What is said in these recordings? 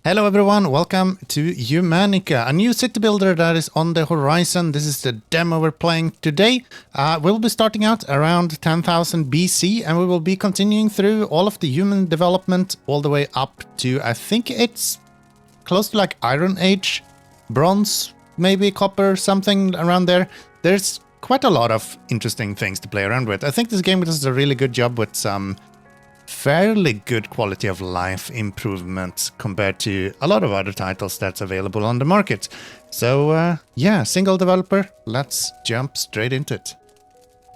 Hello everyone, welcome to Humanica, a new city builder that is on the horizon. This is the demo we're playing today. We'll be starting out around 10,000 BC and we will be continuing through all of the human development all the way up to, I think it's close to like Iron Age, Bronze, maybe Copper, something around there. There's quite a lot of interesting things to play around with. I think this game does a really good job with some fairly good quality of life improvements compared to a lot of other titles that's available on the market. So yeah, single developer, let's jump straight into it.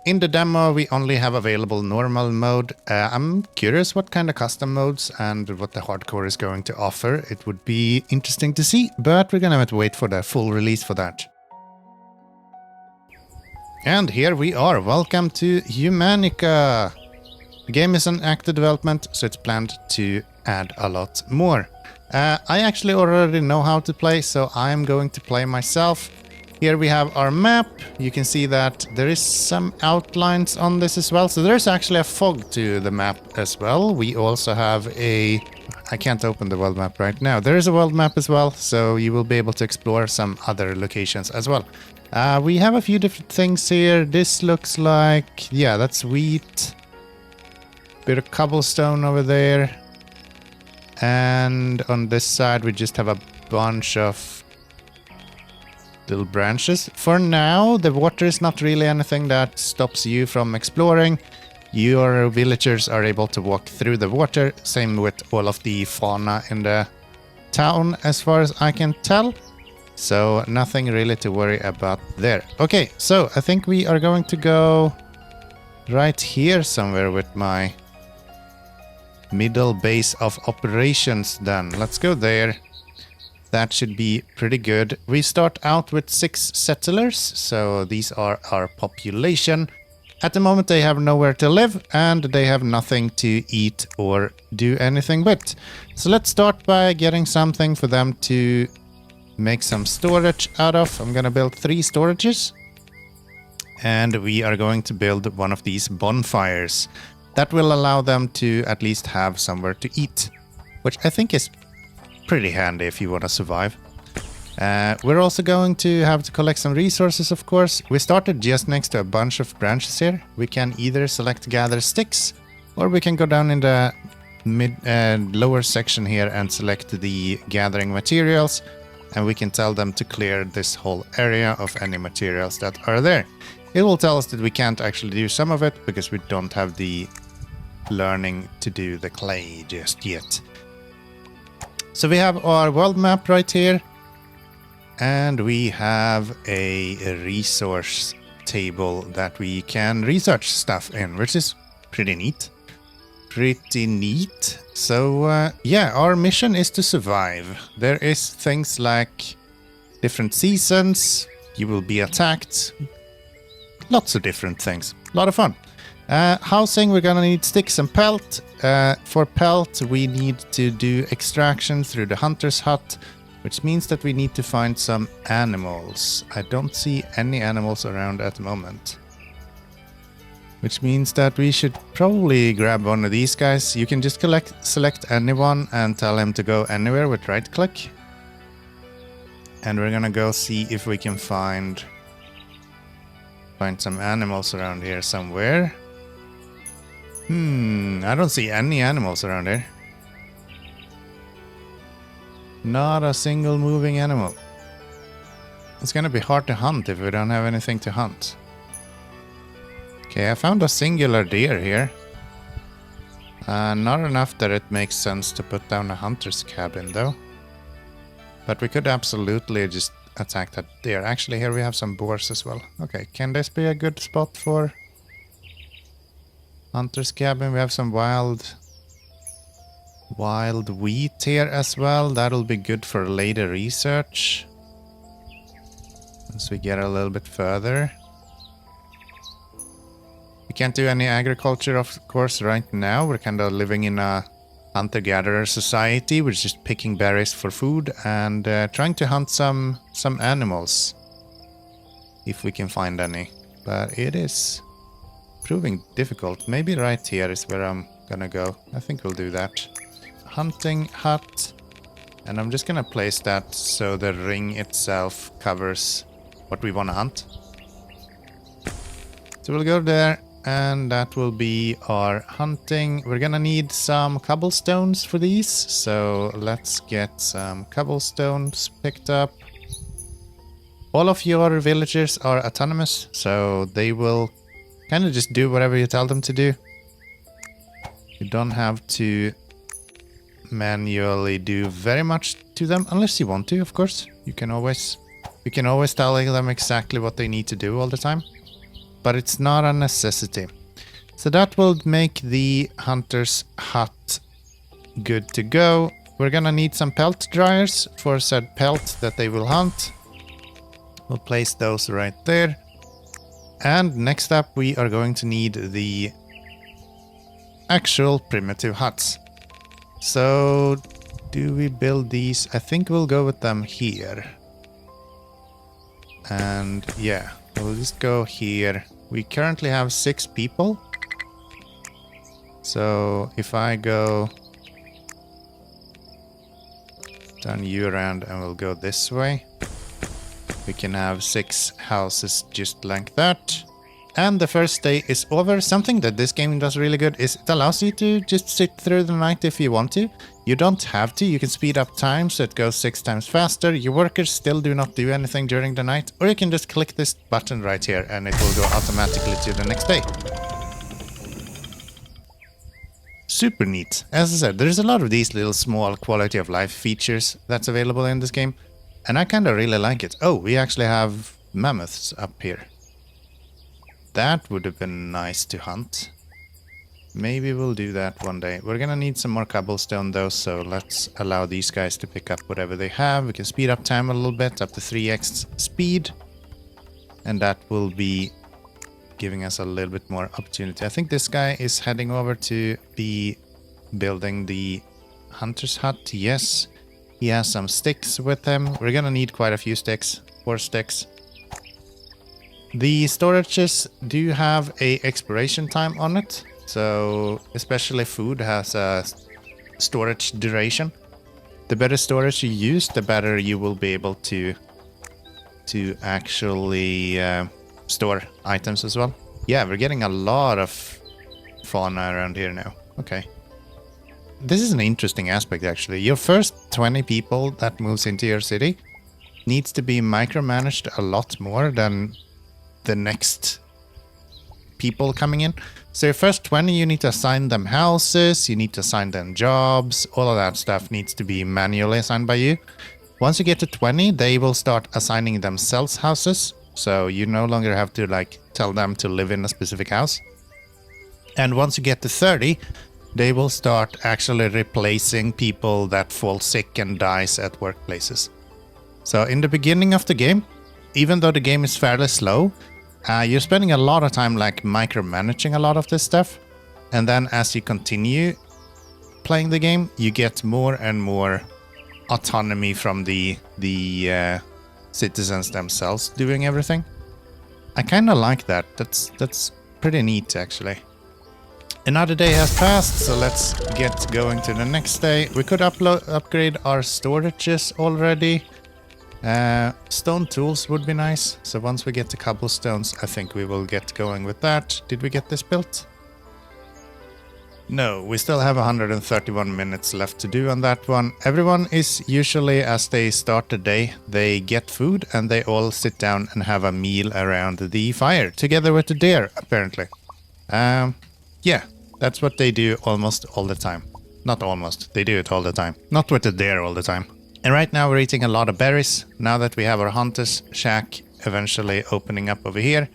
In the demo we only have available normal mode. I'm curious what kind of custom modes and what the hardcore is going to offer. It would be interesting to see, but we're gonna have to wait for the full release for that. And here we are, welcome to Humanica. The game is in active development, so it's planned to add a lot more. I actually already know how to play, so I'm going to play myself. Here we have our map. You can see that there is some outlines on this as well. So there's actually a fog to the map as well. We also have a... I can't open the world map right now. There is a world map as well, so you will be able to explore some other locations as well. We have a few different things here. This looks like... yeah, that's wheat. Bit of cobblestone over there, and on this side we just have a bunch of little branches. For now, the water is not really anything that stops you from exploring. Your villagers are able to walk through the water, same with all of the fauna in the town as far as I can tell. So nothing really to worry about there. Okay, so I think we are going to go right here somewhere with my middle base of operations then. Let's go there. That should be pretty good. We start out with 6 settlers, so these are our population. At the moment they have nowhere to live and they have nothing to eat or do anything with. So let's start by getting something for them to make some storage out of. I'm gonna build 3 storages. And we are going to build one of these bonfires. That will allow them to at least have somewhere to eat, which I think is pretty handy if you want to survive. We're also going to have to collect some resources, of course. We started just next to a bunch of branches here. We can either select gather sticks, or we can go down in the lower section here and select the gathering materials, and we can tell them to clear this whole area of any materials that are there. It will tell us that we can't actually do some of it because we don't have the learning to do the clay just yet. So we have our world map right here, and we have a resource table that we can research stuff in, which is pretty neat. So yeah, our mission is to survive. There is things like different seasons, you will be attacked, lots of different things, a lot of fun. Housing, we're gonna need sticks and pelt. For pelt, we need to do extraction through the hunter's hut, which means that we need to find some animals. I don't see any animals around at the moment. Which means that we should probably grab one of these guys. You can just select anyone and tell him to go anywhere with right click. And we're gonna go see if we can find some animals around here somewhere. I don't see any animals around here. Not a single moving animal. It's gonna be hard to hunt if we don't have anything to hunt. Okay, I found a singular deer here. Not enough that it makes sense to put down a hunter's cabin though. But we could absolutely just attack that deer. Actually, here we have some boars as well. Okay, can this be a good spot for hunter's cabin? We have some wild wheat here as well. That'll be good for later research as we get a little bit further. We can't do any agriculture, of course, right now. We're kind of living in a hunter-gatherer society. We're just picking berries for food and trying to hunt some animals if we can find any. But it is proving difficult. Maybe right here is where I'm gonna go. I think we'll do that. Hunting hut. And I'm just gonna place that so the ring itself covers what we want to hunt. So we'll go there, and that will be our hunting. We're gonna need some cobblestones for these, so let's get some cobblestones picked up. All of your villagers are autonomous, so they will kind of just do whatever you tell them to do. You don't have to manually do very much to them, unless you want to, of course. You can always tell them exactly what they need to do all the time, but it's not a necessity. So that will make the hunter's hut good to go. We're gonna need some pelt dryers for said pelt that they will hunt. We'll place those right there. And next up we are going to need the actual primitive huts. So do we build these? I think we'll go with them here. And yeah, we'll just go here. We currently have 6 people. So if I go turn you around and we'll go this way, we can have 6 houses just like that. And the first day is over. Something that this game does really good is it allows you to just sit through the night if you want to. You don't have to. You can speed up time so it goes 6 times faster. Your workers still do not do anything during the night. Or you can just click this button right here and it will go automatically to the next day. Super neat. As I said, there's a lot of these little small quality of life features that's available in this game. And I kind of really like it. Oh, we actually have mammoths up here. That would have been nice to hunt. Maybe we'll do that one day. We're gonna need some more cobblestone though, so let's allow these guys to pick up whatever they have. We can speed up time a little bit, up to 3x speed. And that will be giving us a little bit more opportunity. I think this guy is heading over to be building the hunter's hut. Yes, he has some sticks with him. We're gonna need quite a few sticks, 4 sticks. The storages do have a expiration time on it, so especially food has a storage duration. The better storage you use, the better you will be able to actually store items as well. Yeah, we're getting a lot of fauna around here now. Okay. This is an interesting aspect actually. Your first 20 people that moves into your city needs to be micromanaged a lot more than the next people coming in. So your first 20, you need to assign them houses, you need to assign them jobs, all of that stuff needs to be manually assigned by you. Once you get to 20, they will start assigning themselves houses. So you no longer have to like tell them to live in a specific house. And once you get to 30, they will start actually replacing people that fall sick and dies at workplaces. So in the beginning of the game, even though the game is fairly slow, you're spending a lot of time like micromanaging a lot of this stuff. And then as you continue playing the game, you get more and more autonomy from the citizens themselves doing everything. I kind of like that. That's pretty neat actually. Another day has passed, so let's get going to the next day. We could upgrade our storages already. Stone tools would be nice. So once we get to cobblestones, I think we will get going with that. Did we get this built? No, we still have 131 minutes left to do on that one. Everyone is usually, as they start the day, they get food and they all sit down and have a meal around the fire together with the deer, apparently. Yeah, that's what they do almost all the time. Not almost, they do it all the time. Not with the deer all the time. And right now we're eating a lot of berries. Now that we have our hunter's shack eventually opening up over here,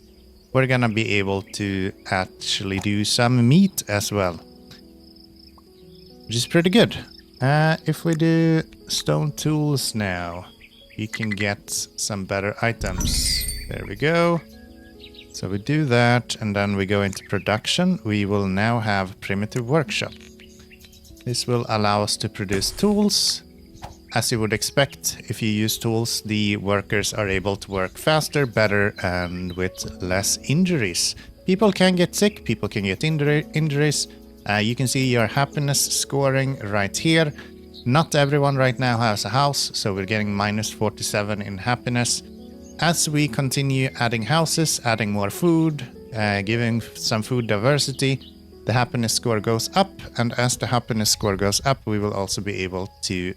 we're gonna be able to actually do some meat as well. Which is pretty good. If we do stone tools now, we can get some better items. There we go. So we do that and then we go into production. We will now have primitive workshop. This will allow us to produce tools. As you would expect, if you use tools, the workers are able to work faster, better, and with less injuries. People can get sick, people can get injuries. You can see your happiness scoring right here. Not everyone right now has a house, so we're getting minus 47 in happiness. As we continue adding houses, adding more food, giving some food diversity, the happiness score goes up, and as the happiness score goes up, we will also be able to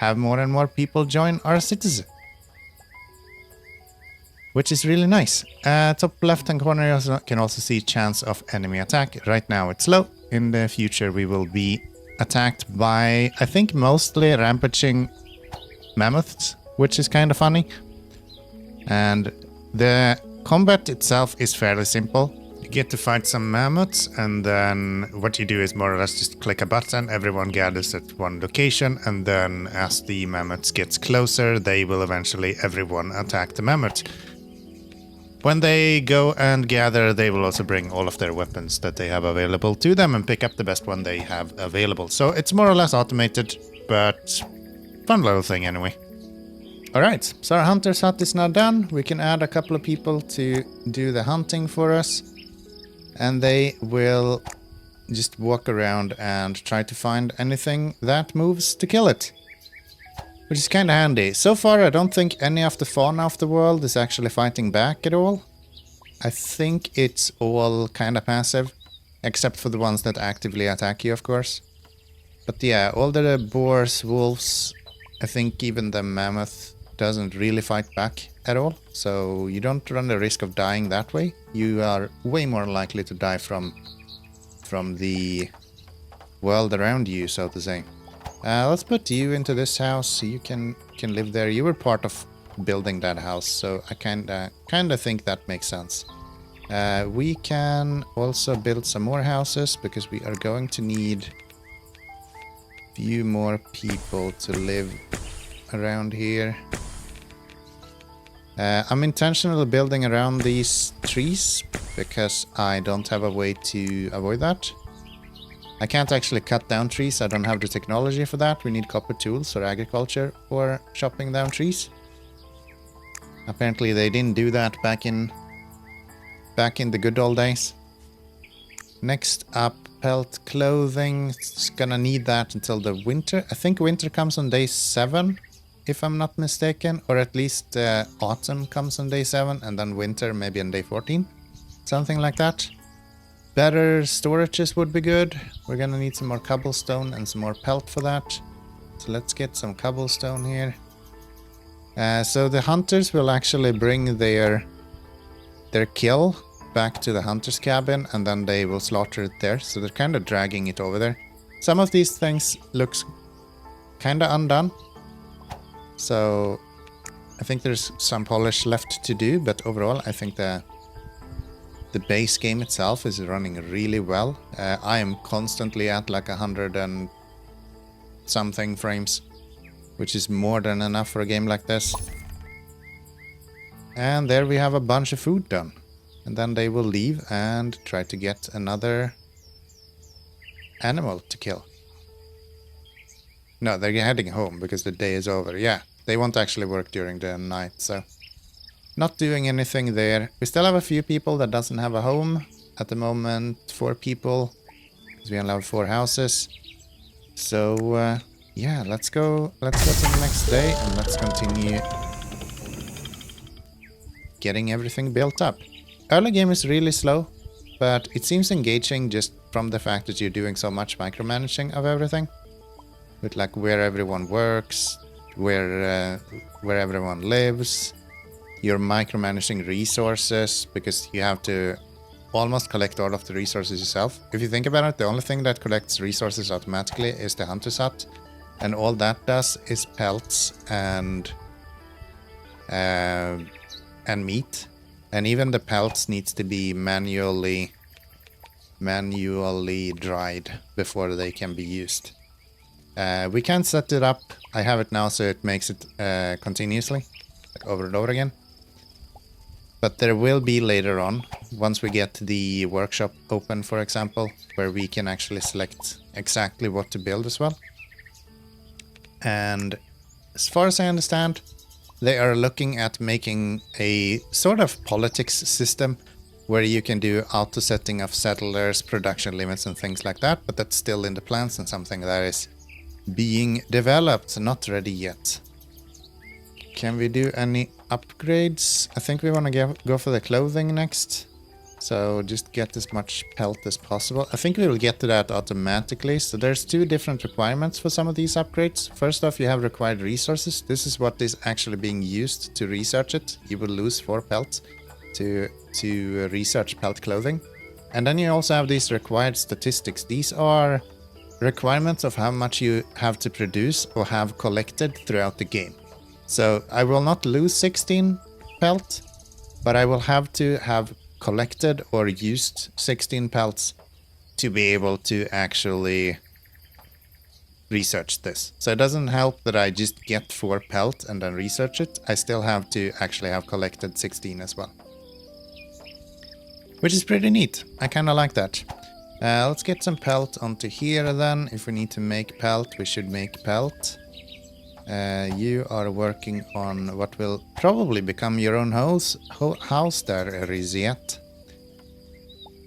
have more and more people join our citizen. Which is really nice. Top left-hand corner you can also see chance of enemy attack. Right now it's low. In the future we will be attacked by, I think, mostly rampaging mammoths, which is kind of funny. And the combat itself is fairly simple. You get to fight some mammoths, and then what you do is more or less just click a button, everyone gathers at one location, and then as the mammoths gets closer, they will eventually everyone attack the mammoth. When they go and gather, they will also bring all of their weapons that they have available to them and pick up the best one they have available. So it's more or less automated, but fun little thing anyway. Alright, so our hunter's hut is now done. We can add a couple of people to do the hunting for us. And they will just walk around and try to find anything that moves to kill it. Which is kind of handy. So far, I don't think any of the fauna of the world is actually fighting back at all. I think it's all kind of passive, except for the ones that actively attack you, of course. But yeah, all the boars, wolves, I think even the mammoth doesn't really fight back at all. So you don't run the risk of dying that way. You are way more likely to die from the world around you, so to say. Let's put you into this house so you can live there. You were part of building that house, so I kinda think that makes sense. We can also build some more houses because we are going to need a few more people to live around here. I'm intentionally building around these trees because I don't have a way to avoid that. I can't actually cut down trees. I don't have the technology for that. We need copper tools for agriculture or chopping down trees. Apparently they didn't do that back in the good old days. Next up, pelt clothing. It's gonna need that until the winter. I think winter comes on day 7, if I'm not mistaken. Or at least autumn comes on day 7 and then winter maybe on day 14. Something like that. Better storages would be good. We're gonna need some more cobblestone and some more pelt for that. So let's get some cobblestone here. So the hunters will actually bring their kill back to the hunter's cabin and then they will slaughter it there. So they're kind of dragging it over there. Some of these things looks kind of undone. So I think there's some polish left to do, but overall I think the base game itself is running really well. I am constantly at like 100 and something frames, which is more than enough for a game like this. And there we have a bunch of food done. And then they will leave and try to get another animal to kill. No, they're heading home because the day is over. Yeah, they won't actually work during the night, so not doing anything there. We still have a few people that doesn't have a home. At the moment, 4 people, because we only have 4 houses. So, yeah, let's go to the next day and let's continue getting everything built up. Early game is really slow, but it seems engaging just from the fact that you're doing so much micromanaging of everything. With like where everyone works, where everyone lives. You're micromanaging resources because you have to almost collect all of the resources yourself. If you think about it, the only thing that collects resources automatically is the hunter's hut. And all that does is pelts and meat. And even the pelts needs to be manually dried before they can be used. We can set it up. I have it now so it makes it continuously, like over and over again. But there will be later on, once we get the workshop open, for example, where we can actually select exactly what to build as well. And as far as I understand, they are looking at making a sort of politics system where you can do auto setting of settlers, production limits and things like that, but that's still in the plans and something that is being developed, not ready yet. Can we do any upgrades? I think we want to go for the clothing next. So just get as much pelt as possible. I think we will get to that automatically. So there's two different requirements for some of these upgrades. First off, you have required resources. This is what is actually being used to research it. You will lose 4 pelt to research pelt clothing. And then you also have these required statistics. These are requirements of how much you have to produce or have collected throughout the game. So I will not lose 16 pelt, but I will have to have collected or used 16 pelts to be able to actually research this. So it doesn't help that I just get 4 pelt and then research it. I still have to actually have collected 16 as well. Which is pretty neat. I kind of like that. Let's get some pelt onto here then. If we need to make pelt, we should make pelt. You are working on what will probably become your own house there, Riziet.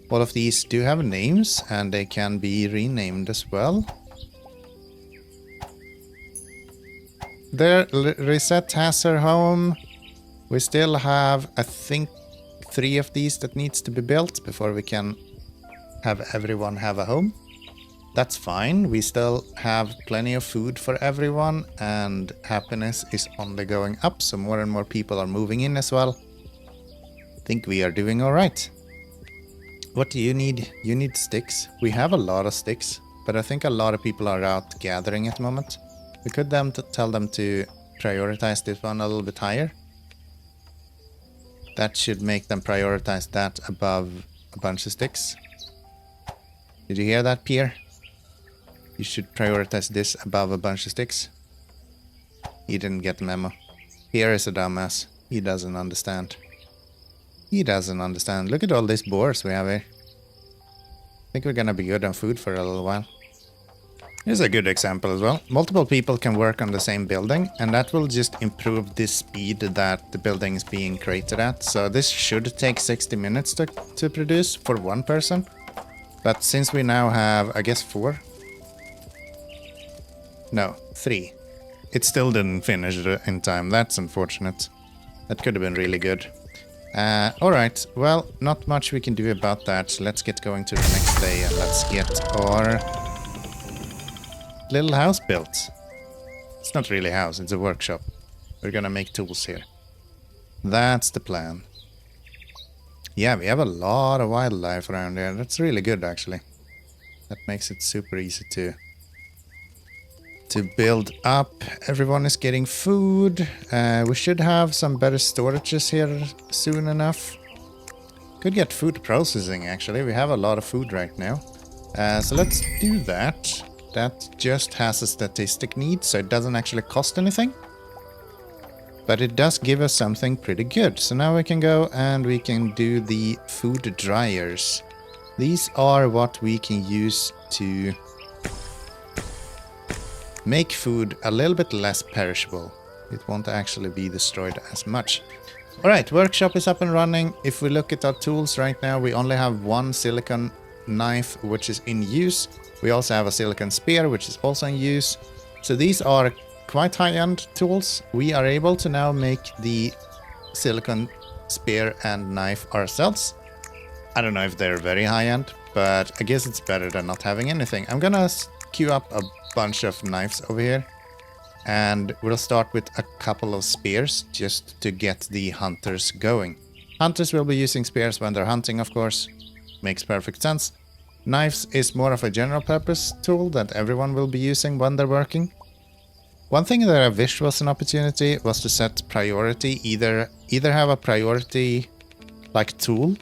All of these do have names, and they can be renamed as well. There, Risette has her home. We still have, I think, 3 of these that needs to be built before we can have everyone have a home. That's fine. We still have plenty of food for everyone, and happiness is only going up, so more and more people are moving in as well. I think we are doing all right. What do you need? You need sticks. We have a lot of sticks, but I think a lot of people are out gathering at the moment. We could tell them to prioritize this one a little bit higher. That should make them prioritize that above a bunch of sticks. Did you hear that, Pierre? You should prioritize this above a bunch of sticks. He didn't get the memo. Pierre is a dumbass. He doesn't understand. He doesn't understand. Look at all these boars we have here. I think we're gonna be good on food for a little while. Here's a good example as well. Multiple people can work on the same building, and that will just improve the speed that the building is being created at. So this should take 60 minutes to produce for one person. But since we now have, I guess, 4? No, 3. It still didn't finish in time. That's unfortunate. That could have been really good. Alright, well, not much we can do about that. Let's get going to the next day, and let's get our little house built. It's not really a house, it's a workshop. We're gonna make tools here. That's the plan. Yeah, we have a lot of wildlife around here. That's really good, actually. That makes it super easy to build up. Everyone is getting food. We should have some better storages here soon enough. Could get food processing, actually. We have a lot of food right now. So let's do that. That just has a statistic need, so it doesn't actually cost anything. But it does give us something pretty good. So now we can go and we can do the food dryers. These are what we can use to make food a little bit less perishable. It won't actually be destroyed as much. Alright, workshop is up and running. If we look at our tools right now, we only have 1 silicon knife which is in use. We also have a silicon spear which is also in use. So these are quite high-end tools. We are able to now make the silicon spear and knife ourselves. I don't know if they're very high-end, but I guess it's better than not having anything. I'm gonna queue up a bunch of knives over here, and we'll start with a couple of spears just to get the hunters going. Hunters will be using spears when they're hunting, of course. Makes perfect sense. Knives is more of a general purpose tool that everyone will be using when they're working. One thing that I wish was an opportunity was to set priority, either have a priority like tool,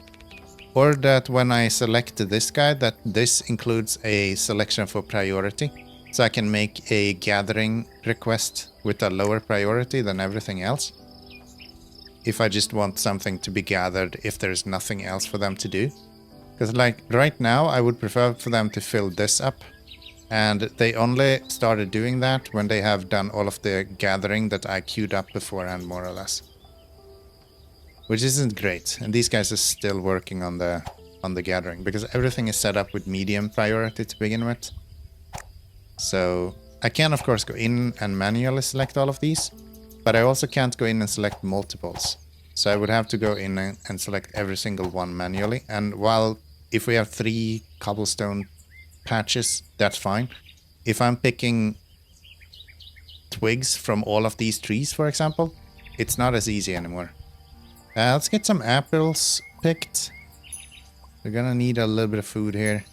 or that when I select this guy, that this includes a selection for priority. So I can make a gathering request with a lower priority than everything else. If I just want something to be gathered if there's nothing else for them to do. Because like right now, I would prefer for them to fill this up. And they only started doing that when they have done all of the gathering that I queued up beforehand, more or less. Which isn't great. And these guys are still working on the gathering, because everything is set up with medium priority to begin with. So I can, of course, go in and manually select all of these, but I also can't go in and select multiples. So I would have to go in and select every single one manually. And while if we have 3 cobblestone patches, that's fine. If I'm picking twigs from all of these trees, for example, it's not as easy anymore. Let's get some apples picked. We're gonna need a little bit of food here.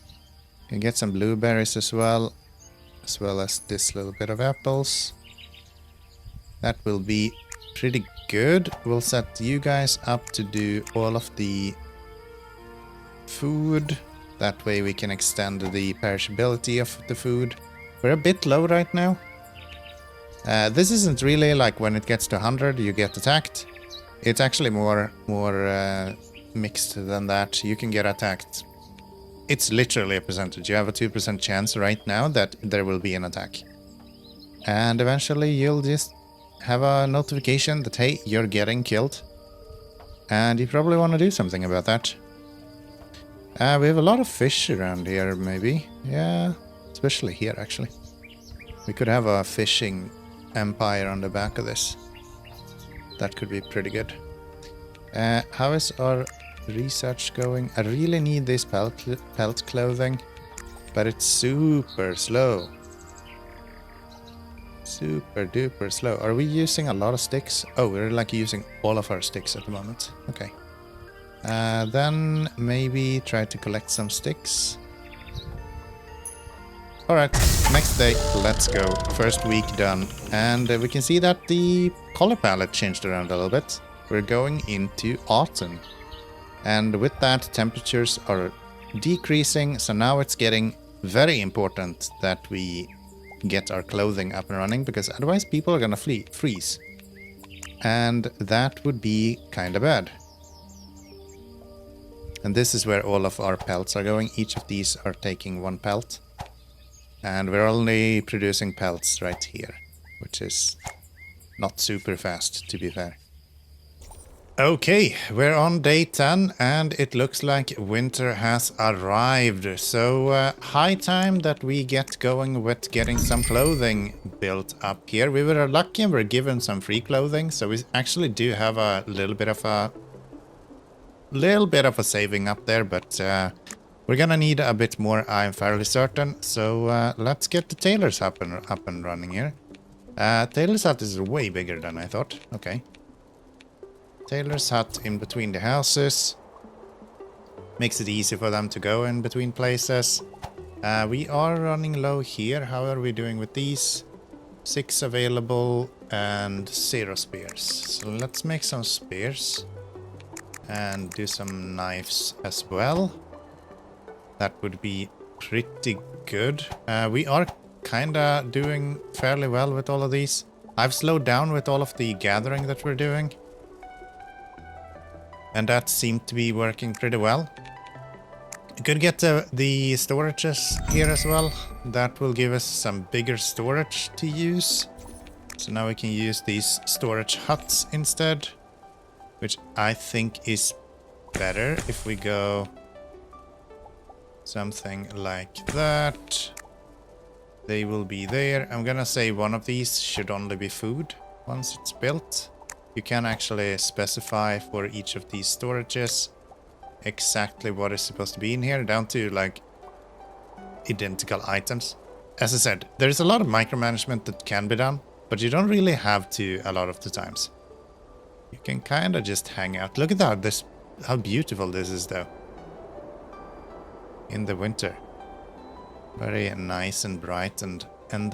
Can get some blueberries as well as this little bit of apples. That will be pretty good. We'll set you guys up to do all of the food. That way we can extend the perishability of the food. We're a bit low right now. This isn't really like when it gets to 100 you get attacked. It's actually more mixed than that. You can get attacked. It's literally a percentage. You have a 2% chance right now that there will be an attack. And eventually you'll just have a notification that, hey, you're getting killed. And you probably want to do something about that. We have a lot of fish around here, maybe. Yeah, especially here, actually. We could have a fishing empire on the back of this. That could be pretty good. How is our research going? I really need this pelt clothing, but it's super slow. Super duper slow. Are we using a lot of sticks? Oh, we're like using all of our sticks at the moment. Okay. Then maybe try to collect some sticks. Alright, next day, let's go. First week done. And we can see that the color palette changed around a little bit. We're going into autumn. And with that, temperatures are decreasing. So now it's getting very important that we get our clothing up and running, because otherwise people are gonna freeze. And that would be kinda bad. And this is where all of our pelts are going. Each of these are taking 1 pelt. And we're only producing pelts right here, which is not super fast, to be fair. Okay, we're on day 10, and it looks like winter has arrived. So high time that we get going with getting some clothing built up here. We were lucky and we're given some free clothing, so we actually do have a little bit of a saving up there, but we're gonna need a bit more, I'm fairly certain. So let's get the tailor's up and running here. Tailor's hut is way bigger than I thought. Okay. Tailor's hut in between the houses. Makes it easy for them to go in between places. We are running low here. How are we doing with these? 6 available and 0 spears. So let's make some spears. And do some knives as well. That would be pretty good. We are kinda doing fairly well with all of these. I've slowed down with all of the gathering that we're doing. And that seemed to be working pretty well. We could get the storages here as well. That will give us some bigger storage to use. So now we can use these storage huts instead. Which I think is better if we go something like that. They will be there. I'm gonna say one of these should only be food once it's built. You can actually specify for each of these storages exactly what is supposed to be in here, down to like identical items. As I said, there's a lot of micromanagement that can be done, but you don't really have to a lot of the times. You can kind of just hang out. Look at that, how beautiful this is though. In the winter. Very nice and bright and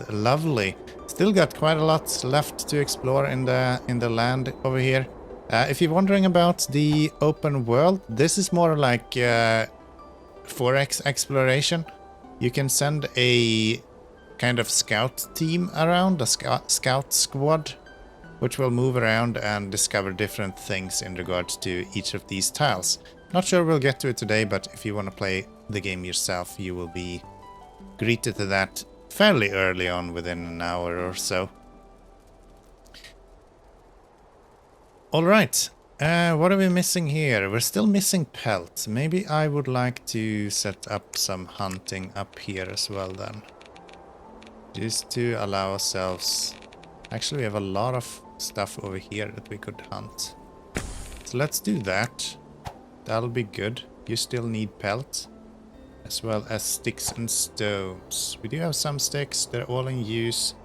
lovely. Still got quite a lot left to explore in the land over here. If you're wondering about the open world, this is more like 4X exploration. You can send a kind of scout team around, a scout squad, which will move around and discover different things in regards to each of these tiles. Not sure we'll get to it today, but if you want to play the game yourself, you will be greeted to that fairly early on, within an hour or so. Alright, what are we missing here? We're still missing pelts. Maybe I would like to set up some hunting up here as well then. just to allow ourselves... Actually, we have a lot of stuff over here that we could hunt. So let's do that. That'll be good. You still need pelt, as well as sticks and stones. We do have some sticks, they're all in use.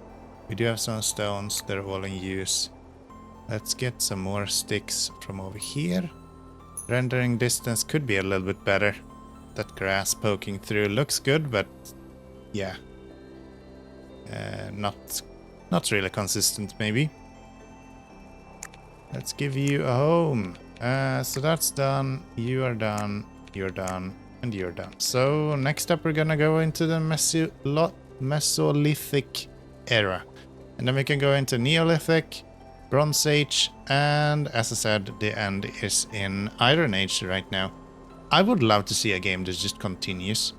We do have some stones, they're all in use. Let's get some more sticks from over here. Rendering distance could be a little bit better. That grass poking through looks good, but yeah. Not really consistent, maybe. Let's give you a home. So that's done, you are done, you're done, and you're done. So next up we're gonna go into the Mesolithic era. And then we can go into Neolithic, Bronze Age, and as I said, the end is in Iron Age right now. I would love to see a game that just continues.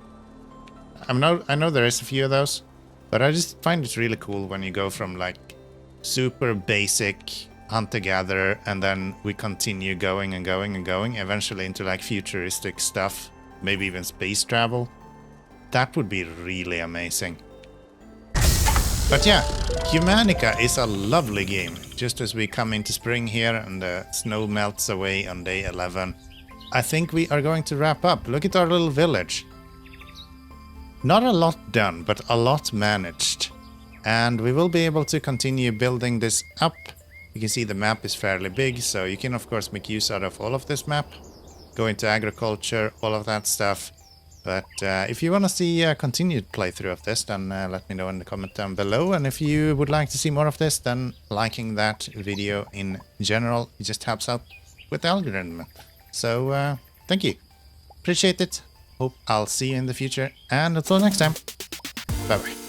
I know there is a few of those, but I just find it really cool when you go from like super basic hunter-gatherer and then we continue going and going and going, eventually into like futuristic stuff, maybe even space travel. That would be really amazing. But yeah, Humanica is a lovely game. Just as we come into spring here and the snow melts away on day 11, I think we are going to wrap up. Look at our little village. Not a lot done, but a lot managed. And we will be able to continue building this up. You can see the map is fairly big, so you can of course make use out of all of this map. Go into agriculture, all of that stuff. But if you want to see a continued playthrough of this, then let me know in the comment down below. And if you would like to see more of this, then liking that video in general, it just helps out with the algorithm. So thank you. Appreciate it. Hope I'll see you in the future. And until next time, bye bye.